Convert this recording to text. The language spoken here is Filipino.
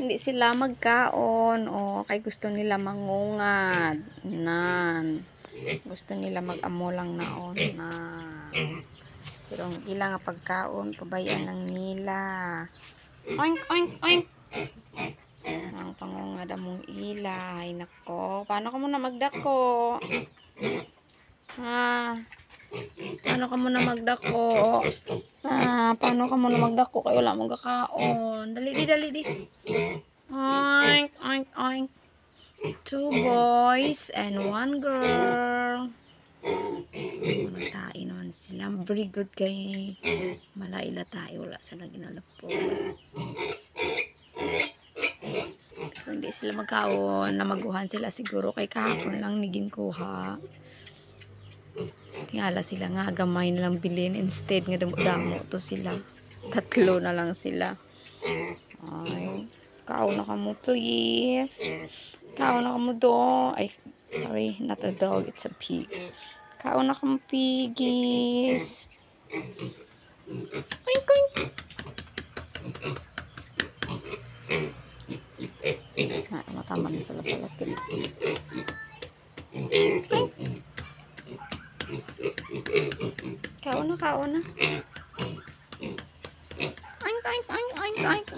Hindi sila magkaon. O, kay gusto nila mangungad. Nan. Gusto nila mag-amo lang naon. Nan. Pero ang ilang pagkaon, pabayaan lang nila. Oink, oink, oink. Ang pangungad among ilay. Nako. Paano ka muna magdako? Ha? Paano ka muna magdako? Paano ka muna magdako? Kaya wala mong kakaon. Dali di, dali di. Oink, oink, oink. 2 boys and 1 girl. Matai naman sila. Very good kay malaila tayo. Wala sila ginalapo. Kung hindi sila magkaon, namaguhan sila siguro kay kahapon lang niging kuha. Tingala sila nga, gamay na lang bilhin. Instead nga damo to sila. 3 na lang sila. Ay, kaon na ka mo please. Kaon na ka mo do. Ay, sorry, not a dog, it's a pig. Kaon na ka mo piggies. Oink, oink. Matama na sila palapit. Kaon na, kaon na. Oink, oink, oink, oink, oink.